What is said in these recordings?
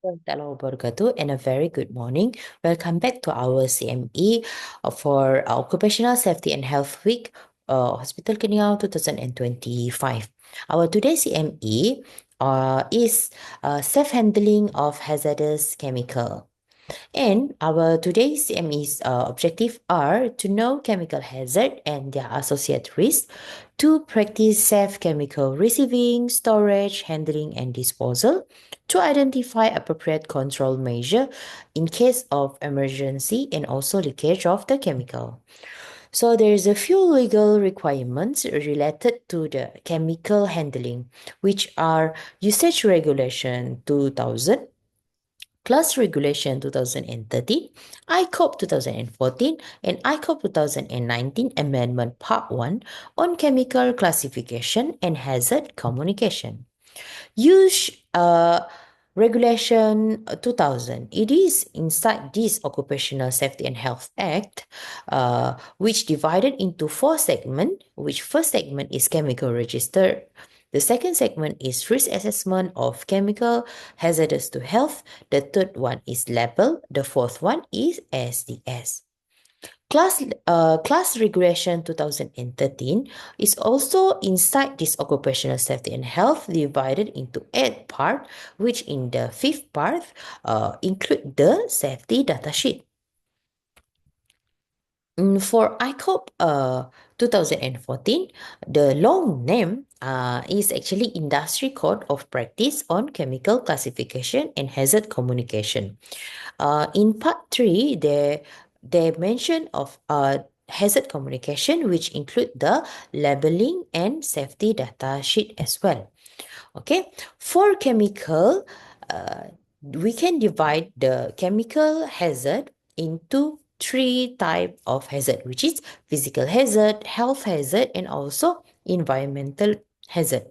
Warahmatullahi wabarakatuh, and a very good morning. Welcome back to our CME for Occupational Safety and Health Week, Hospital Keningau 2025. Our today's CME is safe handling of hazardous chemical. And our today's CME's objective are to know chemical hazard and their associated risks, to practice safe chemical receiving, storage, handling, and disposal, to identify appropriate control measure in case of emergency and also leakage of the chemical. So there is a few legal requirements related to the chemical handling, which are Usage Regulation 2000, Class Regulation 2013, ICOP 2014, and ICOP 2019 Amendment Part 1 on Chemical Classification and Hazard Communication. Use Regulation 2000. It is inside this Occupational Safety and Health Act, which divided into four segments, which first segment is chemical register. The second segment is risk assessment of chemical hazardous to health. The third one is label. The fourth one is SDS. Class Regulation 2013 is also inside this Occupational Safety and Health, divided into 8 parts, which in the 5th part include the safety data sheet. For ICOP 2014, the long name is actually Industry Code of Practice on Chemical Classification and Hazard Communication. In part 3, they mention of hazard communication, which include the labeling and safety data sheet as well. Okay, for chemical, we can divide the chemical hazard into three type of hazard, which is physical hazard, health hazard, and also environmental hazard.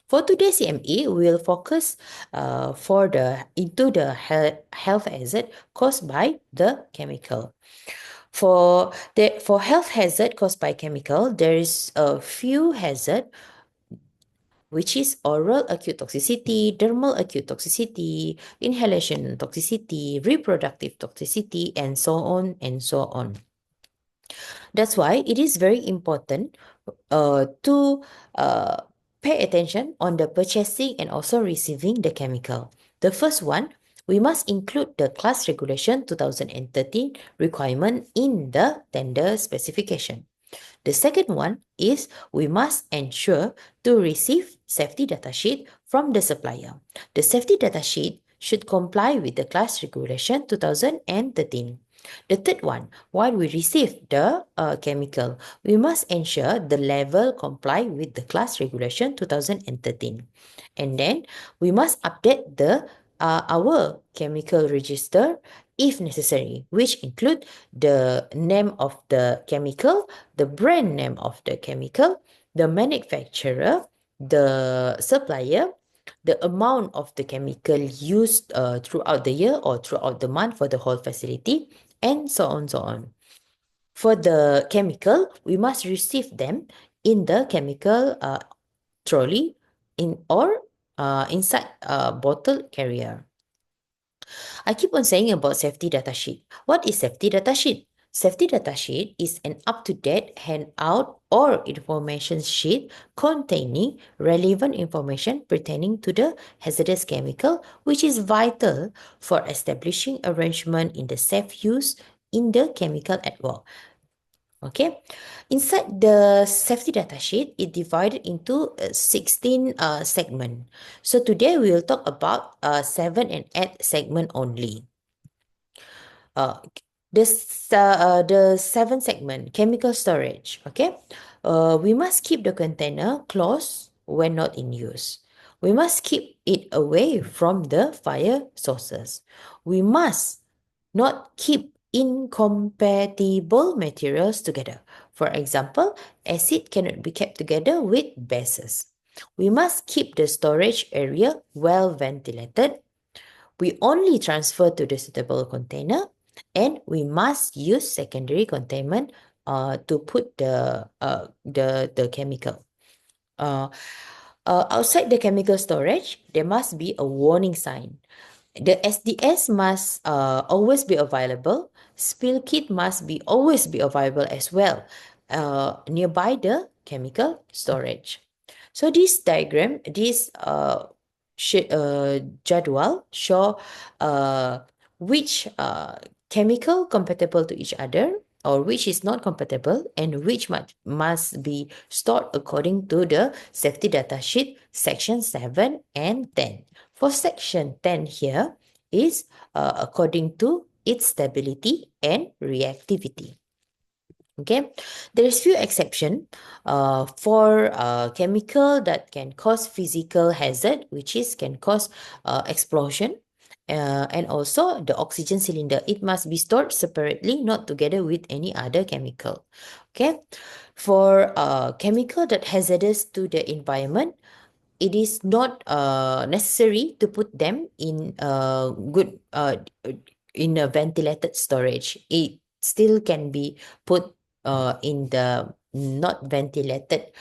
For today's CME, we will focus into the health hazard caused by the chemical. For health hazard caused by chemical, there is a few hazard, which is oral acute toxicity, dermal acute toxicity, inhalation toxicity, reproductive toxicity, and so on and so on. That's why it is very important to pay attention on the purchasing and also receiving the chemical. The first one, we must include the Class Regulation 2013 requirement in the tender specification. The second one is we must ensure to receive safety data sheet from the supplier. The safety data sheet should comply with the Class Regulation 2013. The third one, while we receive the chemical, we must ensure the level comply with the Class Regulation 2013. And then we must update our chemical register if necessary, which include the name of the chemical, the brand name of the chemical, the manufacturer, the supplier, the amount of the chemical used throughout the year or throughout the month for the whole facility, and so on, so on. For the chemical, we must receive them in the chemical trolley inside a bottle carrier. I keep on saying about safety data sheet. What is safety data sheet? Safety data sheet is an up-to-date handout or information sheet containing relevant information pertaining to the hazardous chemical, which is vital for establishing arrangement in the safe use in the chemical at work. Okay, inside the safety data sheet, it divided into 16 segments. So today we will talk about 7 and 8 segment only. The 7 segment, chemical storage. Okay, we must keep the container closed when not in use. We must keep it away from the fire sources. We must not keep incompatible materials together. For example, acid cannot be kept together with bases. We must keep the storage area well ventilated. We only transfer to the suitable container, and we must use secondary containment to put the chemical. Outside the chemical storage, there must be a warning sign. The SDS must always be available. Spill kit must be always be available as well, nearby the chemical storage. So this diagram, this jadwal show which chemical compatible to each other or which is not compatible and which must be stored according to the safety data sheet section 7 and 10. For section 10 here is according to its stability and reactivity. Okay, there is few exception for chemical that can cause physical hazard, which is can cause explosion. And also the oxygen cylinder, it must be stored separately, not together with any other chemical. Okay, for chemical that hazardous to the environment, it is not necessary to put them in good in a ventilated storage. It still can be put in the not ventilated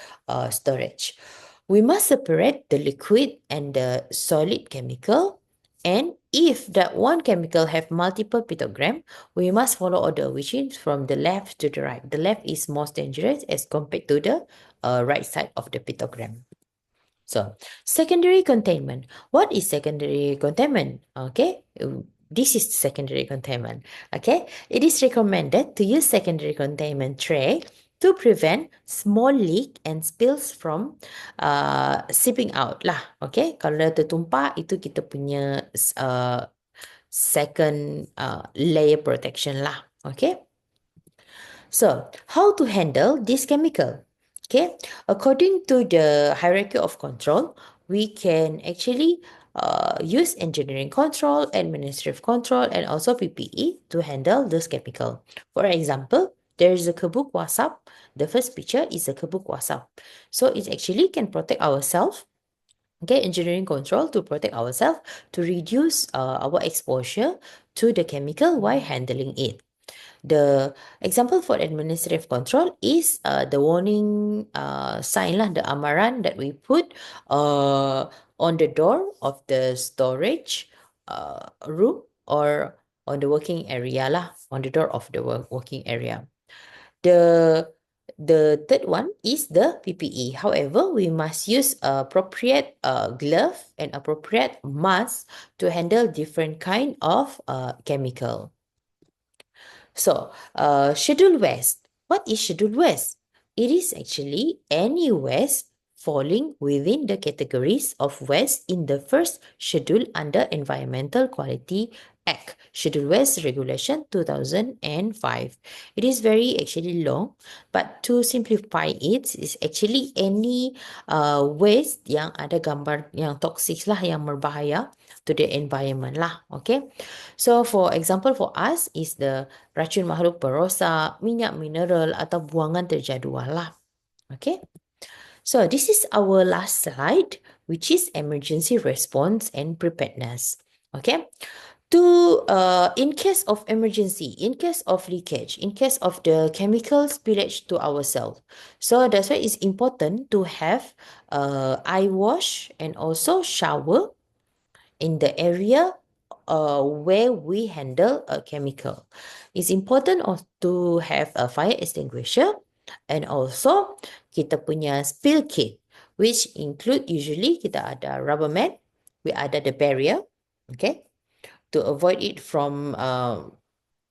storage. We must separate the liquid and the solid chemical. And if that one chemical have multiple pictogram, we must follow order, which is from the left to the right. The left is most dangerous as compared to the right side of the pictogram. So, secondary containment. What is secondary containment? Okay, this is secondary containment. Okay, it is recommended to use secondary containment tray to prevent small leak and spills from seeping out lah. Okay, kalau dah tertumpah, itu kita punya second layer protection lah. Okay. So, how to handle this chemical? Okay, according to the hierarchy of control, we can actually use engineering control, administrative control, and also PPE to handle this chemical. For example, there is a kabuk wasap. The first picture is a kabuk wasap. So, it actually can protect ourselves. Okay, engineering control to protect ourselves to reduce our exposure to the chemical while handling it. The example for administrative control is the warning sign lah, the amaran that we put on the door of the storage room or on the working area lah, on the door of the working area. The third one is the PPE. However, we must use appropriate glove and appropriate mask to handle different kind of chemical. So, schedule waste. What is schedule waste? It is actually any waste falling within the categories of waste in the first schedule under Environmental Quality Act, Schedule Waste Regulation 2005. It is very actually long, but to simplify it, is actually any waste yang ada gambar yang toxic lah, yang berbahaya to the environment lah. Okay, so for example for us is the racun makhluk perosak, minyak mineral atau buangan terjadual lah. Okay. So this is our last slide, which is emergency response and preparedness. Okay. To in case of emergency, in case of leakage, in case of the chemical spillage to ourselves. So that's why it's important to have eye wash and also shower in the area where we handle a chemical. It's important to have a fire extinguisher and also kita punya spill kit, which include usually kita ada rubber mat, we ada the barrier, okay, to avoid it from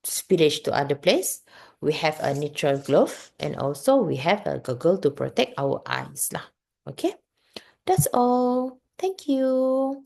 spillage to other place. We have a neutral glove and also we have a goggle to protect our eyes lah. Okay, that's all. Thank you.